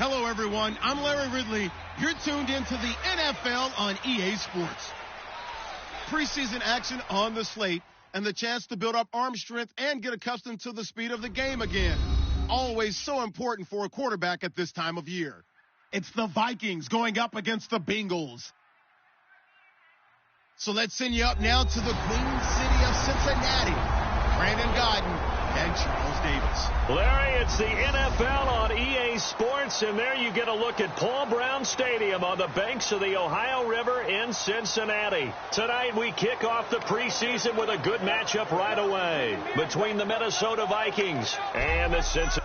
Hello, everyone. I'm Larry Ridley. You're tuned into the NFL on EA Sports. Preseason action on the slate and the chance to build up arm strength and get accustomed to the speed of the game again. Always so important for a quarterback at this time of year. It's the Vikings going up against the Bengals. So let's send you up now to the Queen City of Cincinnati. Brandon Godden and Charles Davis. Larry, it's the NFL on EA Sports, and there you get a look at Paul Brown Stadium on the banks of the Ohio River in Cincinnati. Tonight we kick off the preseason with a good matchup right away between the Minnesota Vikings and the Cincinnati.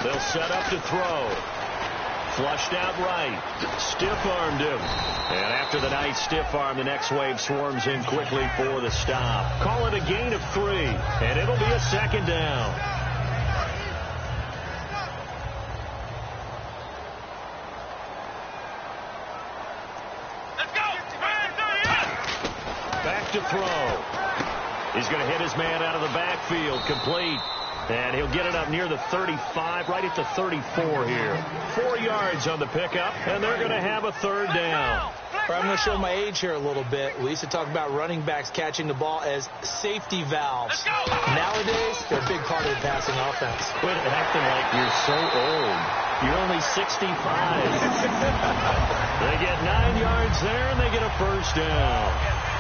They'll set up to throw. Flushed out right. Stiff-armed him. And after the nice stiff arm, the next wave swarms in quickly for the stop. Call it a gain of 3, and it'll be a second down. Let's go! Back to throw. He's going to hit his man out of the backfield. Complete. And he'll get it up near the 35, right at the 34 here. 4 yards on the pickup, and they're going to have a third down. I'm going to show my age here a little bit. We used to talk about running backs catching the ball as safety valves. Nowadays, they're a big part of the passing offense. Quit acting like you're so old. You're only 65. They get 9 yards there, and they get a first down.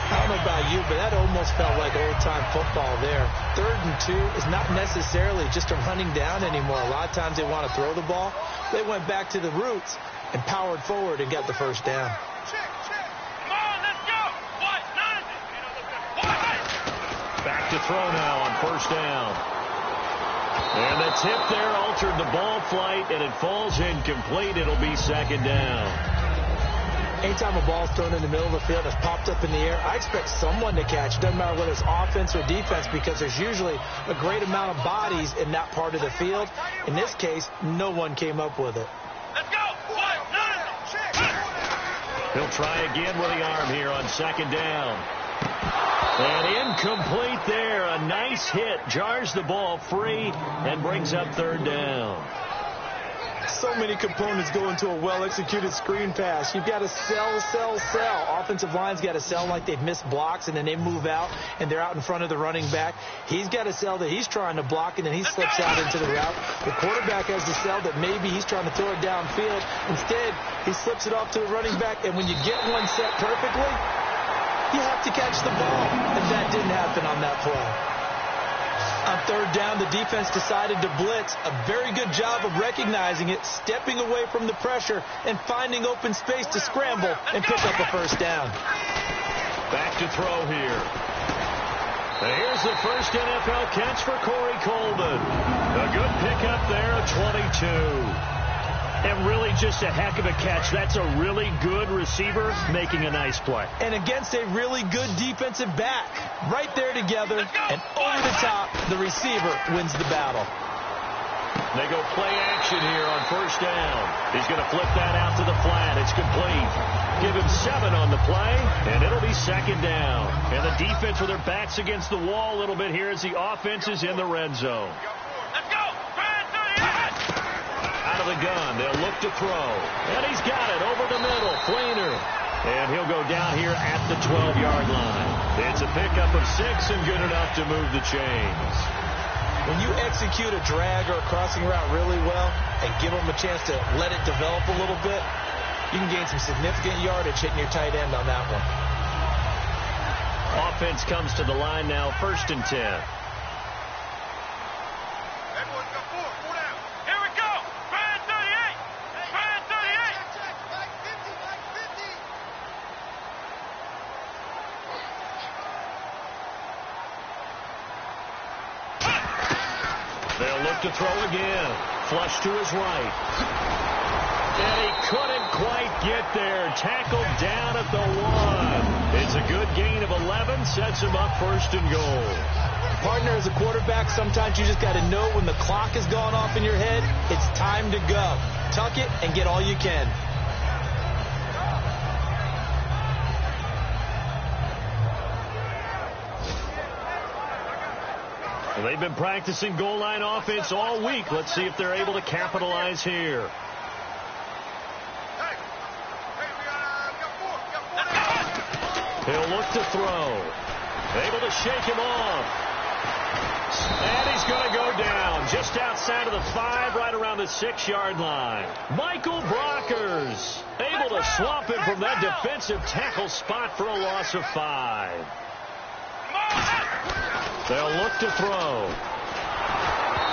I don't know about you, but that almost felt like old-time football there. 3rd and 2 is not necessarily just a running down anymore. A lot of times they want to throw the ball. They went back to the roots and powered forward and got the first down. Come on, let's go! Back to throw now on first down. And the tip there altered the ball flight, and it falls incomplete. It'll be second down. Anytime a ball's thrown in the middle of the field that's popped up in the air, I expect someone to catch. It doesn't matter whether it's offense or defense, because there's usually a great amount of bodies in that part of the field. In this case, no one came up with it. Let's go! He'll try again with the arm here on second down. And incomplete there. A nice hit. Jars the ball free and brings up third down. So many components go into a well-executed screen pass. You've got to sell. Offensive line's got to sell like they've missed blocks, and then they move out, and they're out in front of the running back. He's got to sell that he's trying to block, and then he slips out into the route. The quarterback has to sell that maybe he's trying to throw it downfield. Instead, he slips it off to the running back, and when you get one set perfectly, you have to catch the ball, and that didn't happen on that play. On third down, the defense decided to blitz. A very good job of recognizing it, stepping away from the pressure, and finding open space to scramble and pick up a first down. Back to throw here. And here's the first NFL catch for Corey Coleman. A good pickup there at 22. And really just a heck of a catch. That's a really good receiver making a nice play. And against a really good defensive back. Right there together, and over the top, the receiver wins the battle. They go play action here on first down. He's going to flip that out to the flat. It's complete. Give him 7 on the play, and it'll be second down. And the defense with their backs against the wall a little bit here as the offense is in the red zone. Let's go! Out of the gun, they'll look to throw. And he's got it over the middle. Fleener. And he'll go down here at the 12-yard line. It's a pickup of 6 and good enough to move the chains. When you execute a drag or a crossing route really well and give them a chance to let it develop a little bit, you can gain some significant yardage hitting your tight end on that one. Offense comes to the line now, 1st and 10. They'll look to throw again. Flush to his right. And he couldn't quite get there. Tackled down at the 1. It's a good gain of 11. Sets him up first and goal. Partner, as a quarterback, sometimes you just got to know when the clock has gone off in your head, it's time to go. Tuck it and get all you can. They've been practicing goal line offense all week. Let's see if they're able to capitalize here. He'll look to throw. Able to shake him off. And he's going to go down just outside of the 5, right around the 6-yard line. Michael Brockers able to swamp him from that defensive tackle spot for a loss of 5. They'll look to throw.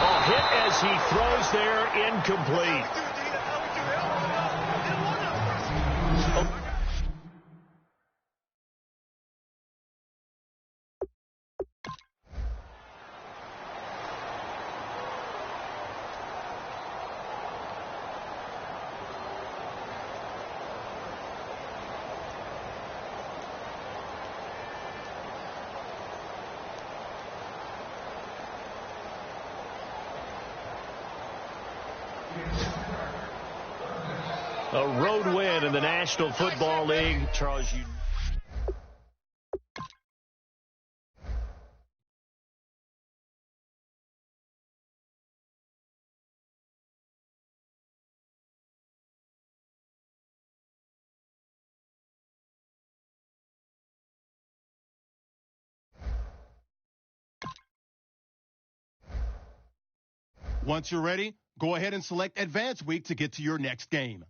A hit as he throws there, incomplete. A road win in the National Football League. Charles, you... Once you're ready, go ahead and select Advance Week to get to your next game.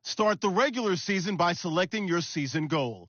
Start the regular season by selecting your season goal.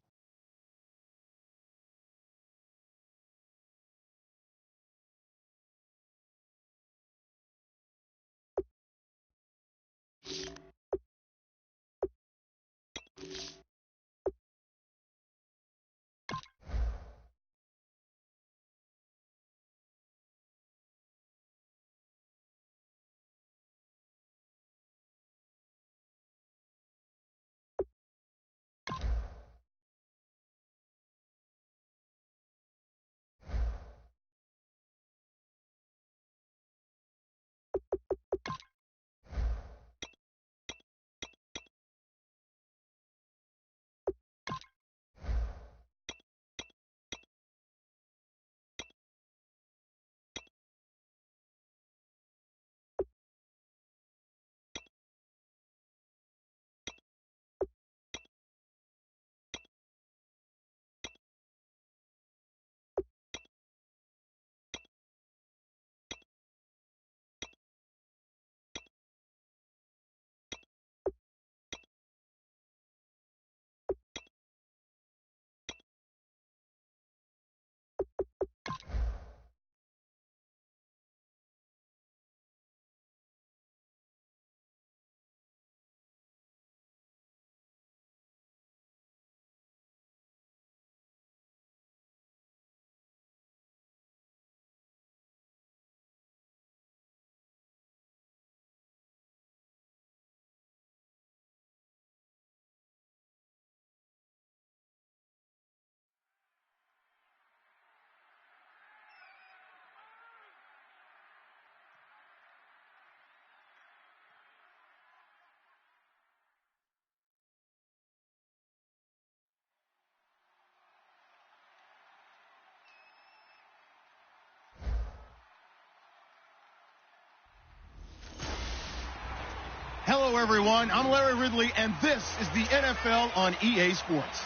Hello, everyone. I'm Larry Ridley, and this is the NFL on EA Sports.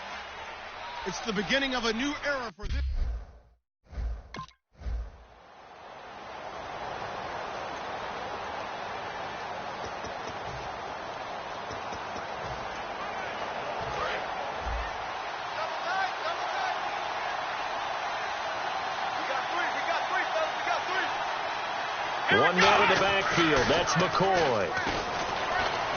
It's the beginning of a new era for this. One man in the backfield. That's McCoy.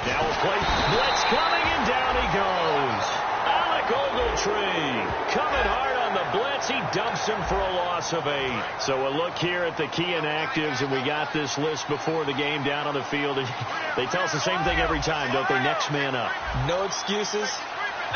Now a play. Blitz coming, and down he goes. Alec Ogletree coming hard on the blitz. He dumps him for a loss of 8. So a look here at the key inactives, and we got this list before the game down on the field. They tell us the same thing every time, don't they? Next man up. No excuses.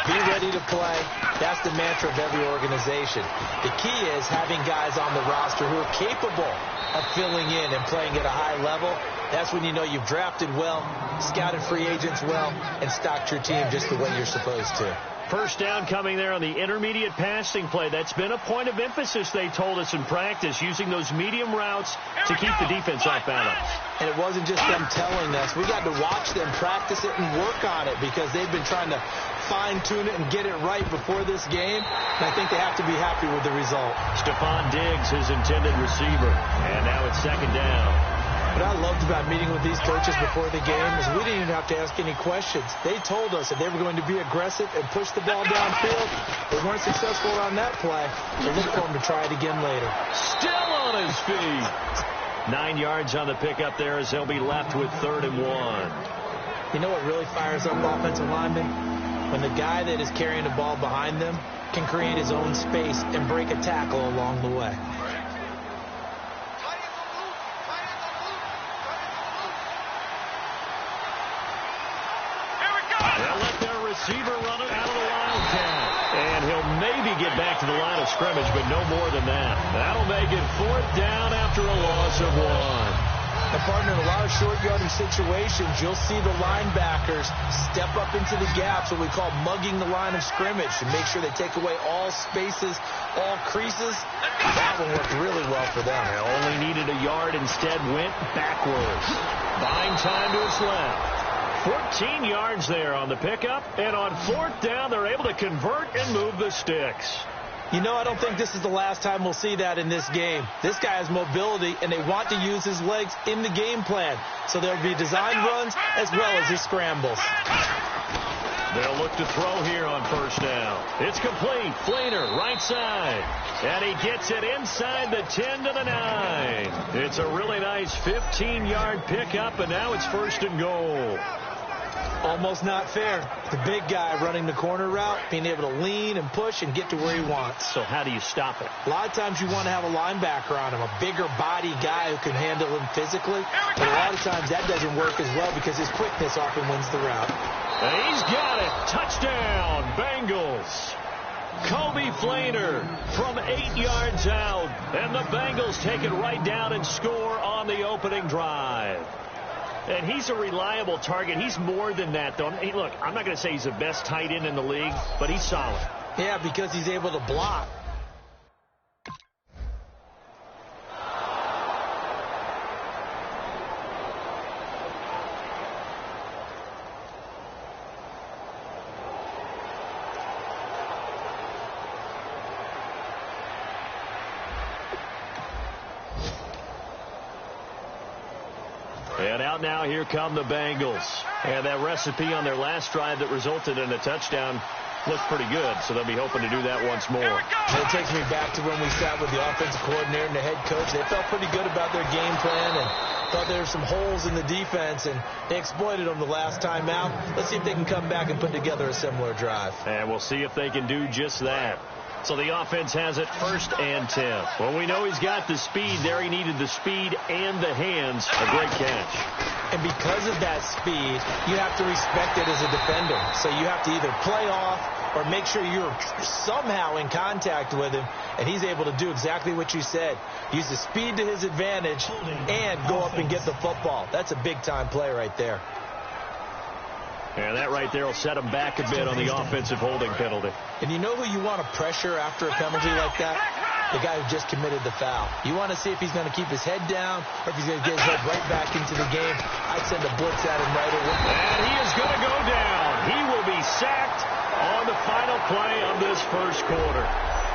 Be ready to play. That's the mantra of every organization. The key is having guys on the roster who are capable of filling in and playing at a high level. That's when you know you've drafted well, scouted free agents well, and stocked your team just the way you're supposed to. First down coming there on the intermediate passing play. That's been a point of emphasis, they told us in practice, using those medium routes to keep the defense off balance. And it wasn't just them telling us. We got to watch them practice it and work on it because they've been trying to fine-tune it and get it right before this game. And I think they have to be happy with the result. Stephon Diggs, his intended receiver. And now it's second down. What I loved about meeting with these coaches before the game is we didn't even have to ask any questions. They told us that they were going to be aggressive and push the ball downfield. They weren't successful on that play. So look for them to try it again later. Still on his feet. 9 yards on the pickup there as they'll be left with 3rd and 1. You know what really fires up offensive linemen? When the guy that is carrying the ball behind them can create his own space and break a tackle along the way. Receiver running out of the wildcat. And he'll maybe get back to the line of scrimmage, but no more than that. That'll make it 4th down after a loss of 1. And partner, in a lot of short yardage situations, you'll see the linebackers step up into the gaps, what we call mugging the line of scrimmage, to make sure they take away all spaces, all creases. That one worked really well for them. They only needed a yard, instead went backwards. Buying time to his left. 14 yards there on the pickup, and on 4th down, they're able to convert and move the sticks. You know, I don't think this is the last time we'll see that in this game. This guy has mobility, and they want to use his legs in the game plan. So there'll be design runs as well as his scrambles. They'll look to throw here on 1st down. It's complete. Flainer, right side. And he gets it inside the 10 to the 9. It's a really nice 15-yard pickup, and now it's 1st and goal. Almost not fair. The big guy running the corner route, being able to lean and push and get to where he wants. So how do you stop it? A lot of times you want to have a linebacker on him, a bigger body guy who can handle him physically. But a lot of times that doesn't work as well because his quickness often wins the route. And he's got it. Touchdown, Bengals. Kobe Flainer from 8 yards out. And the Bengals take it right down and score on the opening drive. And he's a reliable target. He's more than that, though. Hey, look, I'm not going to say he's the best tight end in the league, but he's solid. Yeah, because he's able to block. And out now, here come the Bengals. And that recipe on their last drive that resulted in a touchdown looks pretty good, so they'll be hoping to do that once more. It takes me back to when we sat with the offensive coordinator and the head coach. They felt pretty good about their game plan and thought there were some holes in the defense, and they exploited them the last time out. Let's see if they can come back and put together a similar drive. And we'll see if they can do just that. So the offense has it 1st and 10. Well, we know he's got the speed there. He needed the speed and the hands. A great catch. And because of that speed, you have to respect it as a defender. So you have to either play off or make sure you're somehow in contact with him. And he's able to do exactly what you said. Use the speed to his advantage and go up and get the football. That's a big-time play right there. And that right there will set him back a bit on the offensive holding penalty. And you know who you want to pressure after a penalty like that? the guy who just committed the foul. You want to see if he's going to keep his head down or if he's going to get his head right back into the game. I'd send a blitz at him right away. And he is going to go down. He will be sacked on the final play of this first quarter.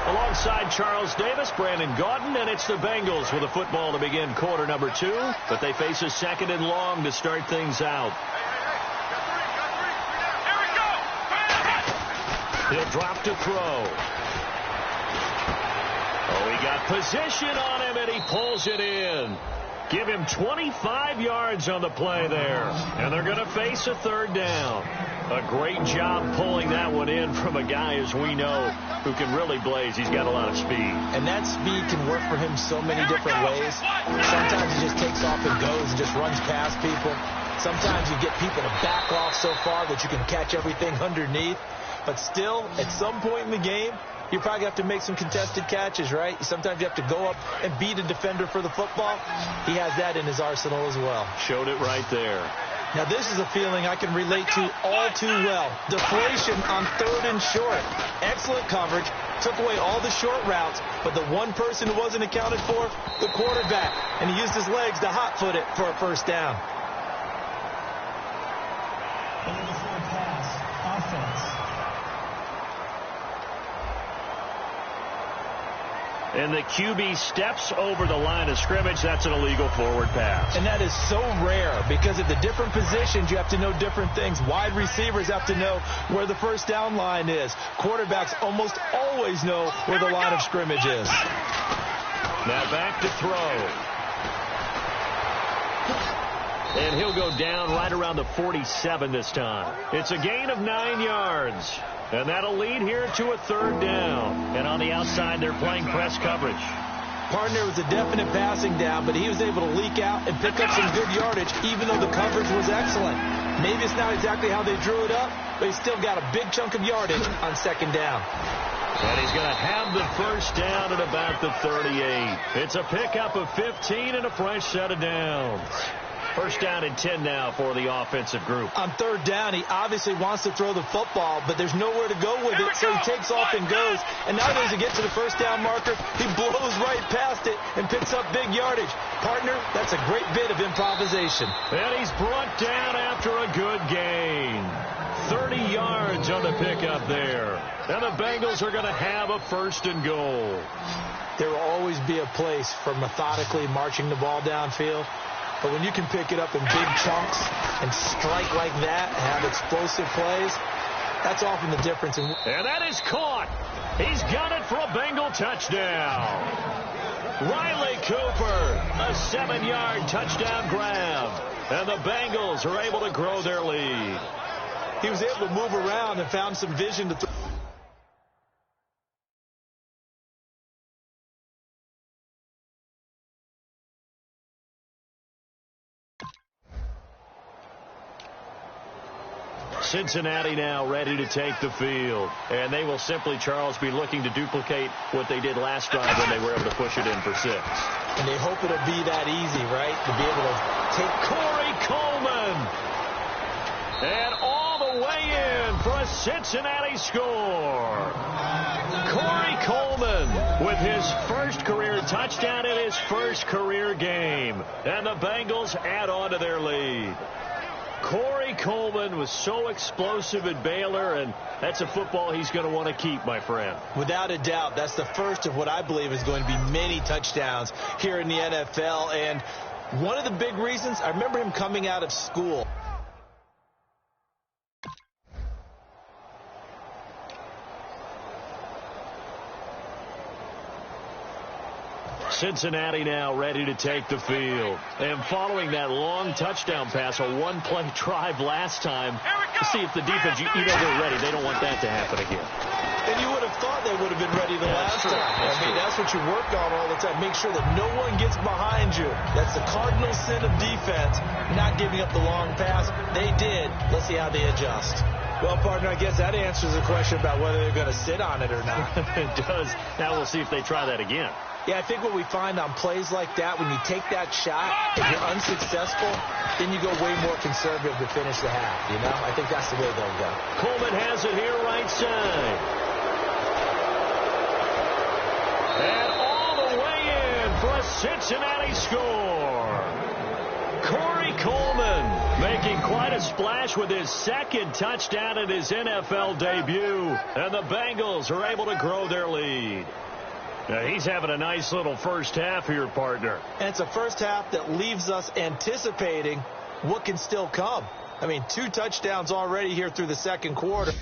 Alongside Charles Davis, Brandon Gaudin, and it's the Bengals with a football to begin quarter number 2, but they face a second and long to start things out. He'll drop to throw. Oh, he got position on him, and he pulls it in. Give him 25 yards on the play there, and they're going to face a third down. A great job pulling that one in from a guy, as we know, who can really blaze. He's got a lot of speed. And that speed can work for him so many different ways. Sometimes he just takes off and goes and just runs past people. Sometimes you get people to back off so far that you can catch everything underneath. But still, at some point in the game, you probably have to make some contested catches, right? Sometimes you have to go up and beat a defender for the football. He has that in his arsenal as well. Showed it right there. Now, this is a feeling I can relate to all too well. Deflation on 3rd and short. Excellent coverage. Took away all the short routes. But the one person who wasn't accounted for, the quarterback. And he used his legs to hot-foot it for a first down. Pass. Offense. And the QB steps over the line of scrimmage. That's an illegal forward pass. And that is so rare because at the different positions, you have to know different things. Wide receivers have to know where the first down line is. Quarterbacks almost always know where the line of scrimmage is. Now back to throw. And he'll go down right around the 47 this time. It's a gain of 9 yards. And that'll lead here to a third down. And on the outside, they're playing press coverage. Partner was a definite passing down, but he was able to leak out and pick up some good yardage, even though the coverage was excellent. Maybe it's not exactly how they drew it up, but he still got a big chunk of yardage on second down. And he's going to have the first down at about the 38. It's a pickup of 15 and a fresh set of downs. First down and 10 now for the offensive group. On third down, he obviously wants to throw the football, but there's nowhere to go with it, so he takes off and goes. And now that he get to the first down marker, he blows right past it and picks up big yardage. Partner, that's a great bit of improvisation. And he's brought down after a good gain. 30 yards on the pickup there. And the Bengals are going to have a first and goal. There will always be a place for methodically marching the ball downfield. But when you can pick it up in big chunks and strike like that and have explosive plays, that's often the difference. And that is caught. He's got it for a Bengal touchdown. Riley Cooper, a 7-yard touchdown grab. And the Bengals are able to grow their lead. He was able to move around and found some vision to throw. Cincinnati now ready to take the field. And they will simply, Charles, be looking to duplicate what they did last drive when they were able to push it in for 6. And they hope it'll be that easy, right? To be able to take Corey Coleman. And all the way in for a Cincinnati score. Corey Coleman with his first career touchdown in his first career game. And the Bengals add on to their lead. Corey Coleman was so explosive at Baylor, and that's a football he's going to want to keep, my friend. Without a doubt, that's the first of what I believe is going to be many touchdowns here in the NFL. And one of the big reasons, I remember him coming out of school. Cincinnati now ready to take the field. And following that long touchdown pass, a one-play drive last time, to see if the defense, you know they're ready. They don't want that to happen again. And you would have thought they would have been ready the last time. That's what you work on all the time. Make sure that no one gets behind you. That's the cardinal sin of defense, not giving up the long pass. They did. Let's see how they adjust. Well, partner, I guess that answers the question about whether they're going to sit on it or not. It does. Now we'll see if they try that again. Yeah, I think what we find on plays like that, when you take that shot, if you're unsuccessful, then you go way more conservative to finish the half, you know? I think that's the way they'll go. Coleman has it here right side. And Cincinnati score. Corey Coleman making quite a splash with his second touchdown in his NFL debut. And the Bengals are able to grow their lead. Now he's having a nice little first half here, partner. And it's a first half that leaves us anticipating what can still come. I mean, 2 touchdowns already here through the second quarter.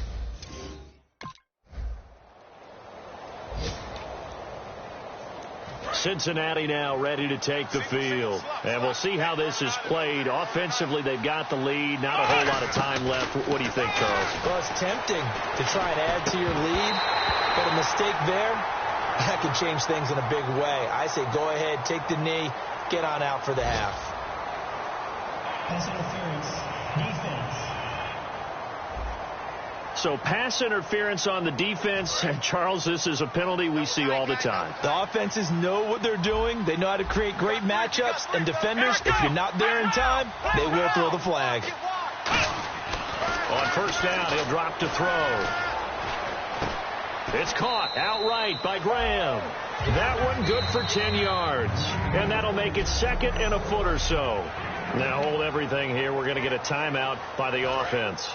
Cincinnati now ready to take the field. And we'll see how this is played. Offensively, they've got the lead. Not a whole lot of time left. What do you think, Charles? Well, it's tempting to try and add to your lead. But a mistake there, that can change things in a big way. I say go ahead, take the knee, get on out for the half. Pass interference, defense. So pass interference on the defense. And Charles, this is a penalty we see all the time. The offenses know what they're doing. They know how to create great matchups. And defenders, if you're not there in time, they will throw the flag. On first down, he'll drop to throw. It's caught outright by Graham. That one good for 10 yards. And that'll make it second and a foot or so. Now hold everything here. We're going to get a timeout by the offense.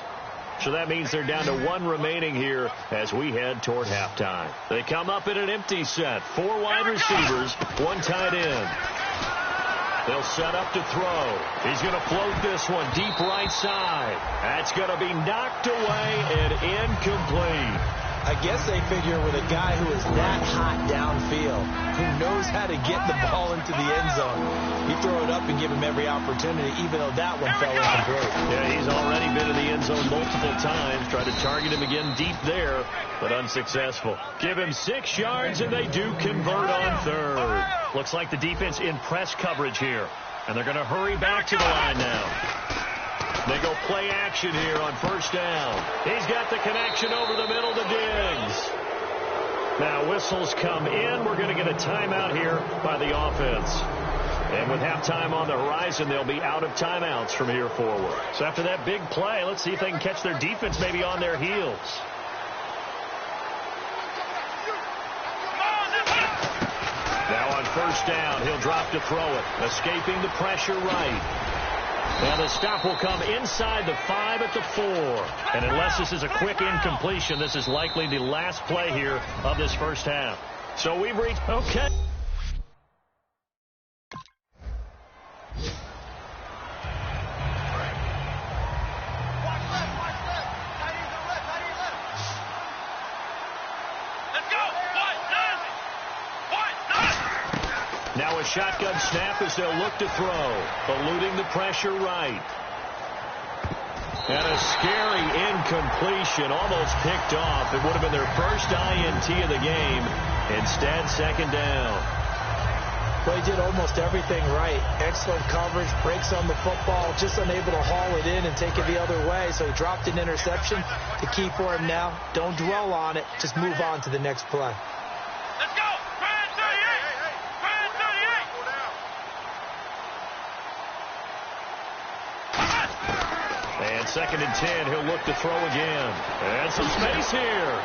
So that means they're down to 1 remaining here as we head toward halftime. They come up in an empty set. 4 wide receivers, 1 tight end. They'll set up to throw. He's going to float this one deep right side. That's going to be knocked away and incomplete. I guess they figure with a guy who is that hot downfield, who knows how to get the ball into the end zone, you throw it up and give him every opportunity, even though that one fell incomplete. Yeah, he's already been in the end zone multiple times. Tried to target him again deep there, but unsuccessful. Give him 6 yards, and they do convert on third. Looks like the defense in press coverage here, and they're going to hurry back to the line now. They go play action here on first down. He's got the connection over the middle to Diggs. Now whistles come in. We're going to get a timeout here by the offense. And with halftime on the horizon, they'll be out of timeouts from here forward. So after that big play, let's see if they can catch their defense maybe on their heels. Now on first down, he'll drop to throw it. Escaping the pressure right. And the stop will come inside the 5 at the 4. And unless this is a quick incompletion, this is likely the last play here of this first half. So we've reached, okay. Now a shotgun snap as they'll look to throw. Eluding the pressure right. And a scary incompletion. Almost picked off. It would have been their first INT of the game. Instead, second down. Well, he did almost everything right. Excellent coverage. Breaks on the football. Just unable to haul it in and take it the other way. So he dropped an interception. The key for him now, don't dwell on it. Just move on to the next play. Let's go! Brand 38! Brand 38! And second and 10, he'll look to throw again. And some space here.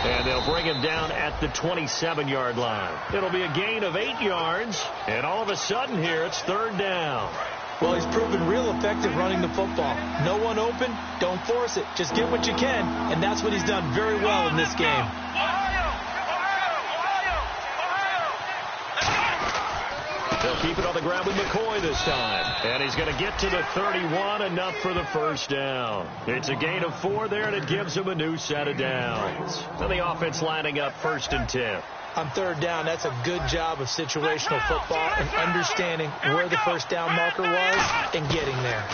And they'll bring him down at the 27-yard line. It'll be a gain of 8 yards. And all of a sudden here, it's third down. Well, he's proven real effective running the football. No one open, don't force it. Just get what you can, and that's what he's done very well in this game. They'll keep it on the ground with McCoy this time. And he's going to get to the 31, enough for the first down. It's a gain of 4 there, and it gives him a new set of downs. And the offense lining up first and 10. On third down, that's a good job of situational football and understanding where the first down marker was and getting there.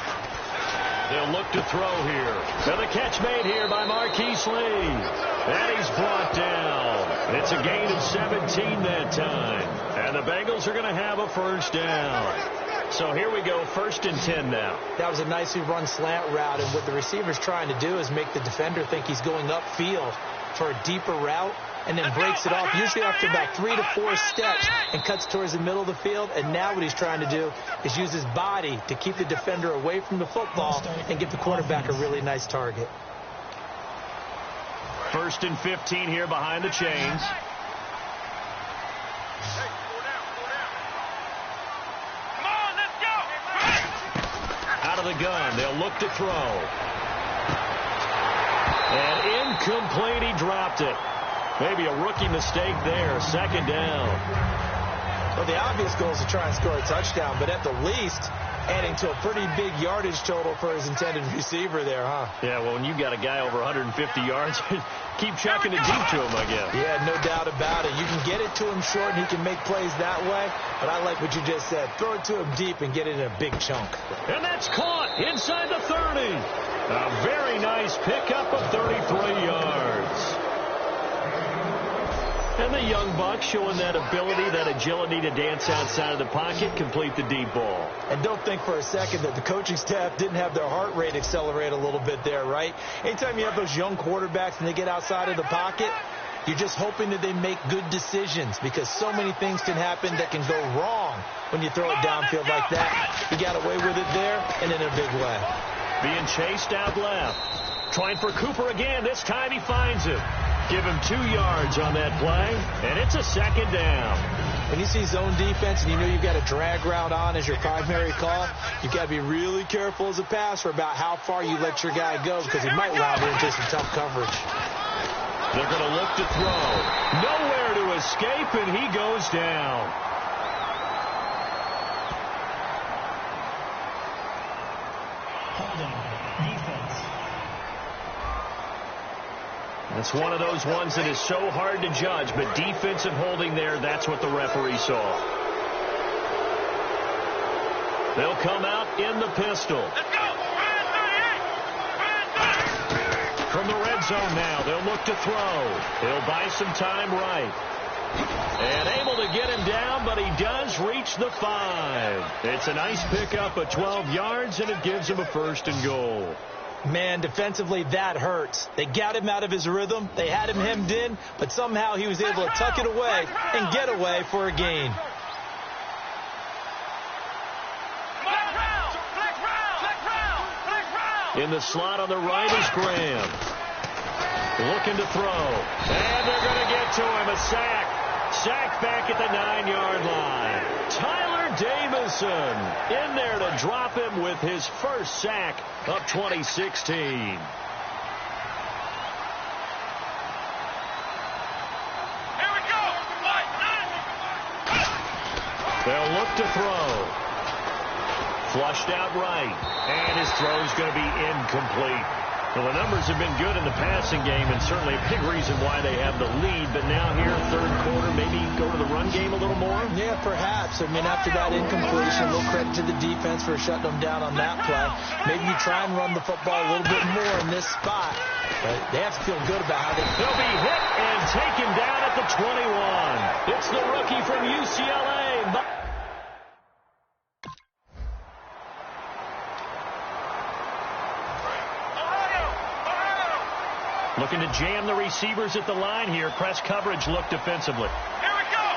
They'll look to throw here. And the catch made here by Marquise Lee. And he's brought down. It's a gain of 17 that time. And the Bengals are going to have a first down. So here we go, first and 10 now. That was a nicely run slant route, and what the receiver's trying to do is make the defender think he's going upfield for a deeper route, and then breaks it off, usually after about 3 to 4 steps, and cuts towards the middle of the field. And now what he's trying to do is use his body to keep the defender away from the football and give the quarterback a really nice target. First and 15 here behind the chains. of the gun. They'll look to throw. And incomplete. He dropped it. Maybe a rookie mistake there. Second down. Well, the obvious goal is to try and score a touchdown, but at the least, adding to a pretty big yardage total for his intended receiver there, huh? Yeah, well, when you've got a guy over 150 yards, keep chucking it deep to him, I guess. Yeah, no doubt about it. You can get it to him short, and he can make plays that way, but I like what you just said. Throw it to him deep and get it in a big chunk. And that's caught inside the 30. A very nice pickup of 33 yards. And the young buck showing that ability, that agility to dance outside of the pocket, complete the deep ball. And don't think for a second that the coaching staff didn't have their heart rate accelerate a little bit there, right? Anytime you have those young quarterbacks and they get outside of the pocket, you're just hoping that they make good decisions because so many things can happen that can go wrong when you throw it downfield like that. He got away with it there and in a big way. Being chased out left. Trying for Cooper again. This time he finds it. Give him 2 yards on that play, and it's a second down. When you see zone defense and you know you've got a drag route on as your primary call, you've got to be really careful as a passer about how far you let your guy go because he might round into some tough coverage. They're going to look to throw. Nowhere to escape, and he goes down. Holding. Defense. That's one of those ones that is so hard to judge, but defensive holding there, that's what the referee saw. They'll come out in the pistol. Let's go. From the red zone now, they'll look to throw. He'll buy some time right. And able to get him down, but he does reach the 5. It's a nice pickup of 12 yards, and it gives him a 1st and goal. Man, defensively, that hurts. They got him out of his rhythm. They had him hemmed in, but somehow he was able to tuck it away and get away for a gain. In the slot on the right is Graham. Looking to throw. And they're going to get to him. A sack. Sack back at the 9-yard line. Tyler Davison in there to drop him with his first sack of 2016. They'll look to throw. Flushed out right. And his throw's going to be incomplete. Well, the numbers have been good in the passing game, and certainly a big reason why they have the lead. But now here, third quarter, maybe go to the run game a little more? Yeah, perhaps. I mean, after that incompletion, a little credit to the defense for shutting them down on that play. Maybe you try and run the football a little bit more in this spot. But they have to feel good about how they... He'll be hit and taken down at the 21. It's the rookie from UCLA. Looking to jam the receivers at the line here. Press coverage look defensively. Here we go.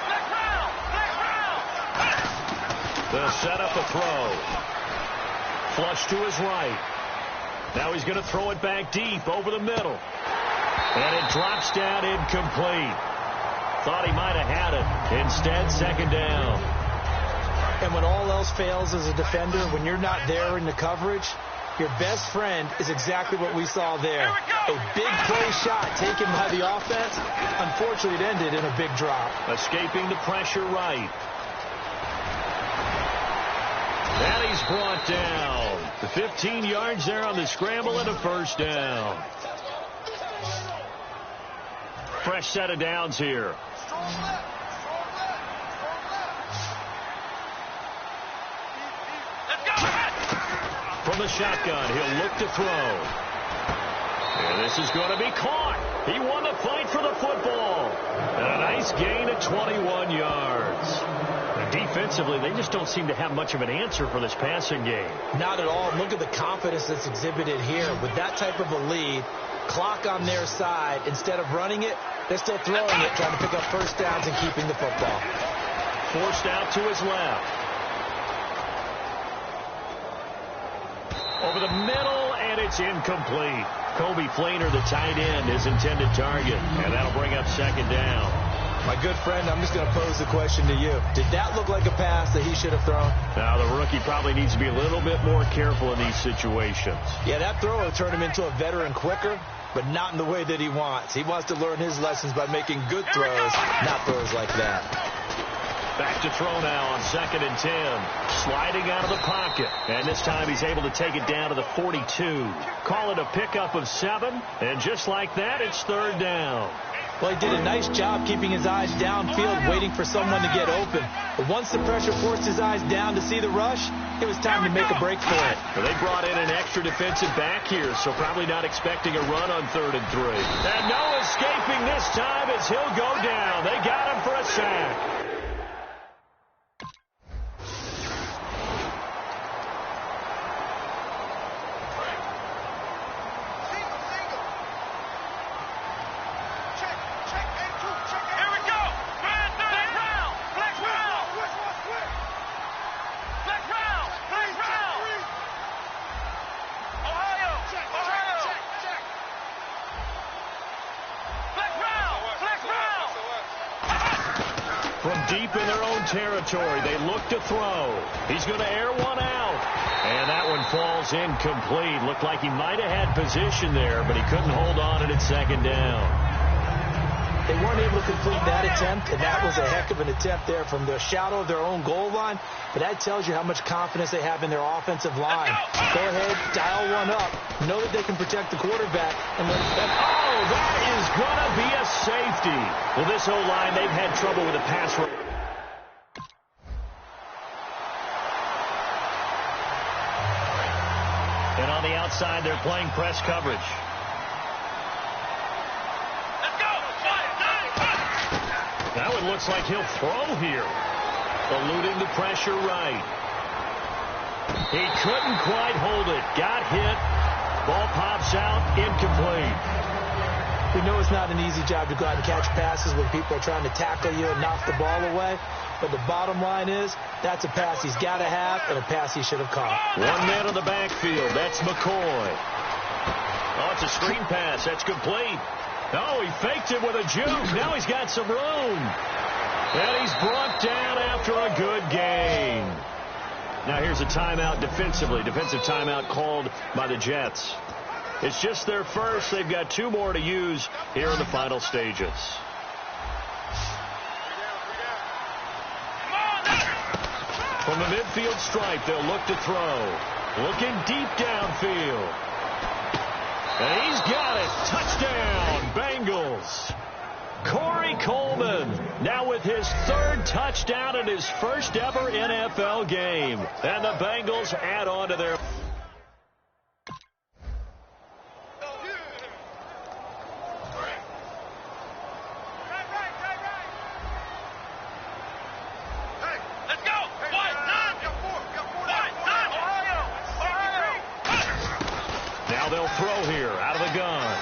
Next round. They'll set up a throw. Flush to his right. Now he's going to throw it back deep over the middle. And it drops down incomplete. Thought he might have had it. Instead, second down. And when all else fails as a defender, when you're not there in the coverage, your best friend is exactly what we saw there. A big play shot taken by the offense. Unfortunately, it ended in a big drop. Escaping the pressure right. And he's brought down. The 15 yards there on the scramble and a first down. Fresh set of downs here. From the shotgun, he'll look to throw. And this is going to be caught. He won the fight for the football. And a nice gain of 21 yards. And defensively, they just don't seem to have much of an answer for this passing game. Not at all. Look at the confidence that's exhibited here. With that type of a lead, clock on their side, instead of running it, they're still throwing it, trying to pick up first downs and keeping the football. Forced out to his left. Over the middle, and it's incomplete. Kobe Flainer, the tight end, his intended target. And that'll bring up second down. My good friend, I'm just going to pose the question to you. Did that look like a pass that he should have thrown? Now, the rookie probably needs to be a little bit more careful in these situations. Yeah, that throw will turn him into a veteran quicker, but not in the way that he wants. He wants to learn his lessons by making good throws, not throws like that. Back to throw now on 2nd and 10. Sliding out of the pocket. And this time he's able to take it down to the 42. Call it a pickup of 7. And just like that, it's 3rd down. Well, he did a nice job keeping his eyes downfield, waiting for someone to get open. But once the pressure forced his eyes down to see the rush, it was time to make a break for it. Well, they brought in an extra defensive back here, so probably not expecting a run on 3rd and 3. And no escaping this time as he'll go down. They got him for a sack. From deep in their own territory, they look to throw. He's going to air one out. And that one falls incomplete. Looked like he might have had position there, but he couldn't hold on at 2nd down. They weren't able to complete that attempt, and that was a heck of an attempt there from the shadow of their own goal line. But that tells you how much confidence they have in their offensive line. Go ahead, dial one up. Know that they can protect the quarterback. And let oh, that is going to be a safety. Well, this O-line, they've had trouble with the pass rush. And on the outside, they're playing press coverage. Now it looks like he'll throw here. Eluding the pressure right. He couldn't quite hold it. Got hit. Ball pops out. Incomplete. We know it's not an easy job to go out and catch passes when people are trying to tackle you and knock the ball away. But the bottom line is, that's a pass he's got to have and a pass he should have caught. One man in the backfield. That's McCoy. Oh, it's a screen pass. That's complete. Oh, he faked it with a juke. Now he's got some room. And he's brought down after a good gain. Now here's a timeout defensively. Defensive timeout called by the Jets. It's just their first. They've got 2 more to use here in the final stages. From the midfield stripe, they'll look to throw. Looking deep downfield. And he's got it. Touchdown, Bengals. Corey Coleman now with his 3rd touchdown in his first ever NFL game. And the Bengals add on to their... Now they'll throw here out of the gun.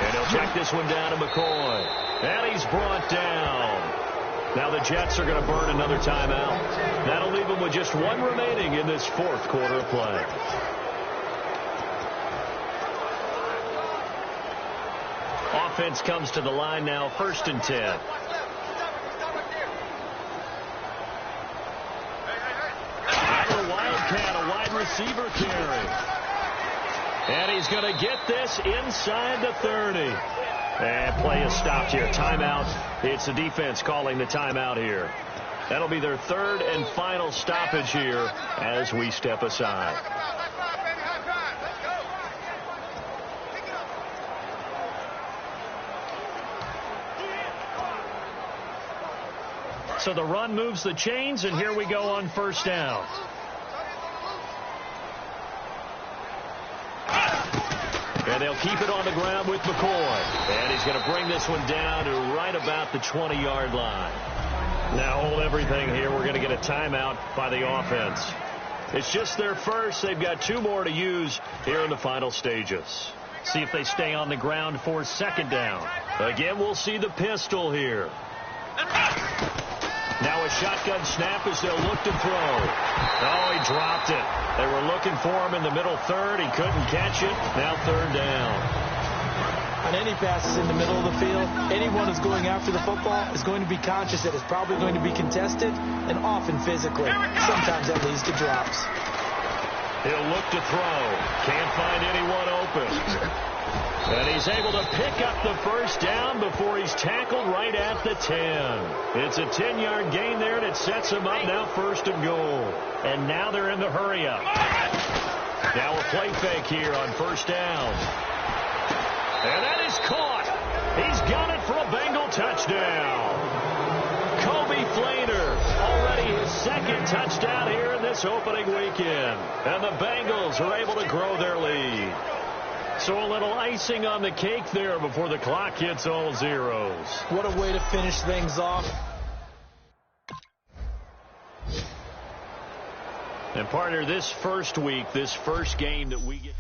And he'll check this one down to McCoy. And he's brought down. Now the Jets are going to burn another timeout. That'll leave them with just 1 remaining in this 4th quarter of play. Offense comes to the line now, 1st and 10. A Wildcat, a wide receiver carry. And he's going to get this inside the 30. And play is stopped here. Timeout. It's the defense calling the timeout here. That'll be their 3rd and final stoppage here as we step aside. So the run moves the chains, and here we go on 1st down. And they'll keep it on the ground with McCoy. And he's going to bring this one down to right about the 20-yard line. Now hold everything here. We're going to get a timeout by the offense. It's just their first. They've got 2 more to use here in the final stages. See if they stay on the ground for 2nd down. Again, we'll see the pistol here. Now a shotgun snap as they'll look to throw. Oh, he dropped it. They were looking for him in the middle 3rd. He couldn't catch it. Now 3rd down. I on any passes in the middle of the field, anyone who's going after the football is going to be conscious that it's probably going to be contested and often physically. Sometimes that leads to drops. He'll look to throw. Can't find anyone open. And he's able to pick up the first down before he's tackled right at the 10. It's a 10-yard gain there, and it sets him up now 1st and goal. And now they're in the hurry-up. Now a play fake here on 1st down. And that is caught. He's got it for a Bengal touchdown. Kobe Flainer, already his 2nd touchdown here in this opening weekend. And the Bengals are able to grow their lead. So a little icing on the cake there before the clock hits all zeros. What a way to finish things off. And partner, this first week, this first game that we get...